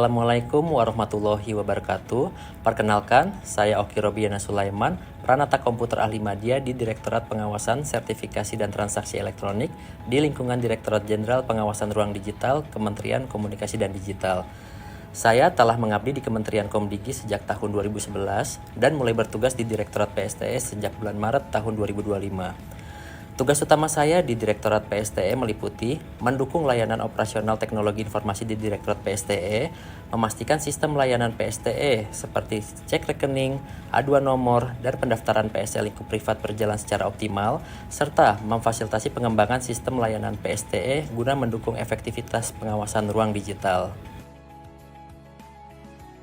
Assalamualaikum warahmatullahi wabarakatuh. Perkenalkan, saya Oki Robiana Sulaiman, Pranata Komputer Ahli Madya di Direktorat Pengawasan Sertifikasi dan Transaksi Elektronik di lingkungan Direktorat Jenderal Pengawasan Ruang Digital, Kementerian Komunikasi dan Digital. Saya telah mengabdi di Kementerian Komdigi sejak tahun 2011 dan mulai bertugas di Direktorat PSTE sejak bulan Maret tahun 2025. Tugas utama saya di Direktorat PSTE meliputi mendukung layanan operasional teknologi informasi di Direktorat PSTE, memastikan sistem layanan PSTE seperti cek rekening, aduan nomor, dan pendaftaran PSE lingkup privat berjalan secara optimal, serta memfasilitasi pengembangan sistem layanan PSTE guna mendukung efektivitas pengawasan ruang digital.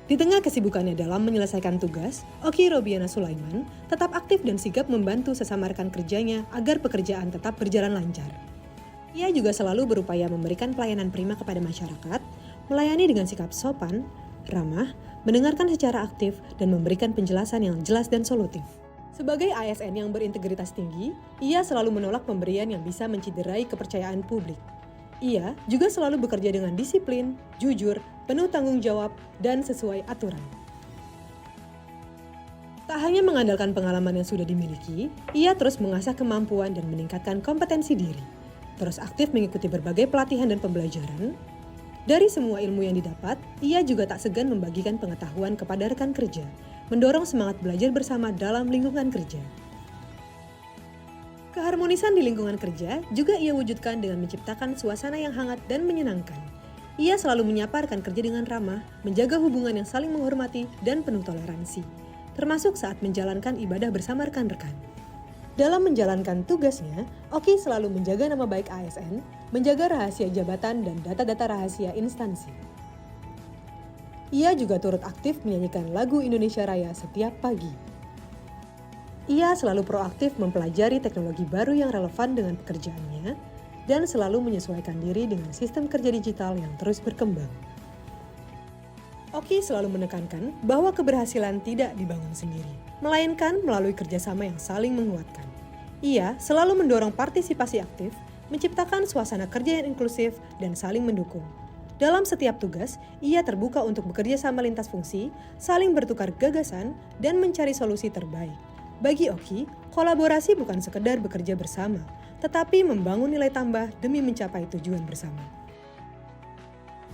Di tengah kesibukannya dalam menyelesaikan tugas, Oki Robiana Sulaiman tetap aktif dan sigap membantu sesama rekan kerjanya agar pekerjaan tetap berjalan lancar. Ia juga selalu berupaya memberikan pelayanan prima kepada masyarakat, melayani dengan sikap sopan, ramah, mendengarkan secara aktif, dan memberikan penjelasan yang jelas dan solutif. Sebagai ASN yang berintegritas tinggi, ia selalu menolak pemberian yang bisa menciderai kepercayaan publik. Ia juga selalu bekerja dengan disiplin, jujur, penuh tanggung jawab, dan sesuai aturan. Tak hanya mengandalkan pengalaman yang sudah dimiliki, ia terus mengasah kemampuan dan meningkatkan kompetensi diri. Terus aktif mengikuti berbagai pelatihan dan pembelajaran. Dari semua ilmu yang didapat, ia juga tak segan membagikan pengetahuan kepada rekan kerja, mendorong semangat belajar bersama dalam lingkungan kerja. Keharmonisan di lingkungan kerja juga ia wujudkan dengan menciptakan suasana yang hangat dan menyenangkan. Ia selalu menyapa rekan kerja dengan ramah, menjaga hubungan yang saling menghormati dan penuh toleransi, termasuk saat menjalankan ibadah bersama rekan-rekan. Dalam menjalankan tugasnya, Oki selalu menjaga nama baik ASN, menjaga rahasia jabatan dan data-data rahasia instansi. Ia juga turut aktif menyanyikan lagu Indonesia Raya setiap pagi. Ia selalu proaktif mempelajari teknologi baru yang relevan dengan pekerjaannya dan selalu menyesuaikan diri dengan sistem kerja digital yang terus berkembang. Oki selalu menekankan bahwa keberhasilan tidak dibangun sendiri, melainkan melalui kerjasama yang saling menguatkan. Ia selalu mendorong partisipasi aktif, menciptakan suasana kerja yang inklusif dan saling mendukung. Dalam setiap tugas, ia terbuka untuk bekerja sama lintas fungsi, saling bertukar gagasan, dan mencari solusi terbaik. Bagi Oki, kolaborasi bukan sekedar bekerja bersama, tetapi membangun nilai tambah demi mencapai tujuan bersama.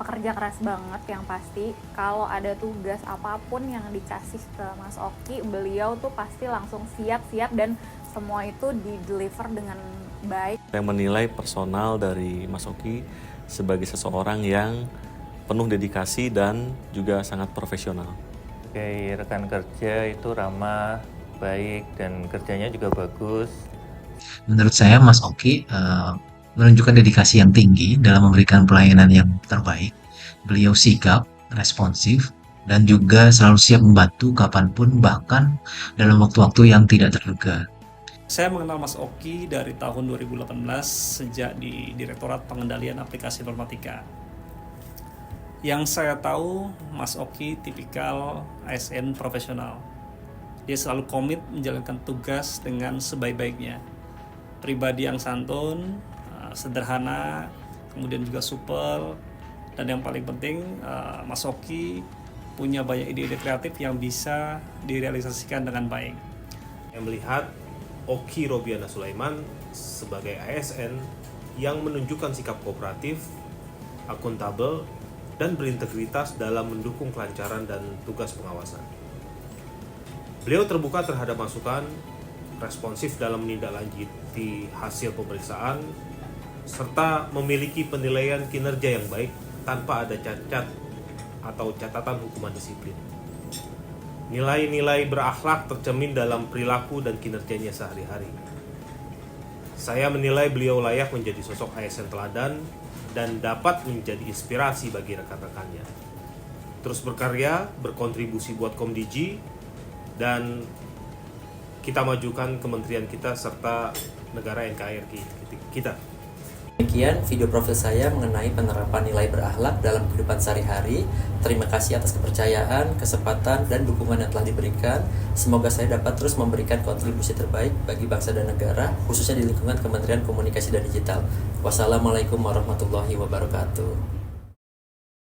Pekerja keras banget yang pasti. Kalau ada tugas apapun yang dikasih ke Mas Oki, beliau tuh pasti langsung siap-siap dan semua itu di-deliver dengan baik. Saya menilai personal dari Mas Oki sebagai seseorang yang penuh dedikasi dan juga sangat profesional. Sebagai rekan kerja itu ramah, baik, dan kerjanya juga bagus. Menurut saya Mas Oki menunjukkan dedikasi yang tinggi dalam memberikan pelayanan yang terbaik. Beliau sigap, responsif, dan juga selalu siap membantu kapanpun, bahkan dalam waktu-waktu yang tidak terduga. Saya mengenal Mas Oki dari tahun 2018 sejak di Direktorat Pengendalian Aplikasi Informatika. Yang saya tahu, Mas Oki tipikal ASN profesional. Dia selalu komit menjalankan tugas dengan sebaik-baiknya. Pribadi yang santun, sederhana, kemudian juga supel, dan yang paling penting Mas Oki punya banyak ide-ide kreatif yang bisa direalisasikan dengan baik. Yang melihat Oki Robiana Sulaiman sebagai ASN yang menunjukkan sikap kooperatif, akuntabel, dan berintegritas dalam mendukung kelancaran dan tugas pengawasan. Beliau terbuka terhadap masukan, responsif dalam menindaklanjuti hasil pemeriksaan, serta memiliki penilaian kinerja yang baik tanpa ada cacat atau catatan hukuman disiplin. Nilai-nilai berakhlak tercermin dalam perilaku dan kinerjanya sehari-hari. Saya menilai beliau layak menjadi sosok ASN teladan dan dapat menjadi inspirasi bagi rekan-rekannya. Terus berkarya, berkontribusi buat Komdigi, dan kita majukan kementerian kita serta negara NKRI kita. Demikian video profil saya mengenai penerapan nilai berakhlak dalam kehidupan sehari-hari. Terima kasih atas kepercayaan, kesempatan, dan dukungan yang telah diberikan. Semoga saya dapat terus memberikan kontribusi terbaik bagi bangsa dan negara, khususnya di lingkungan Kementerian Komunikasi dan Digital. Wassalamualaikum warahmatullahi wabarakatuh.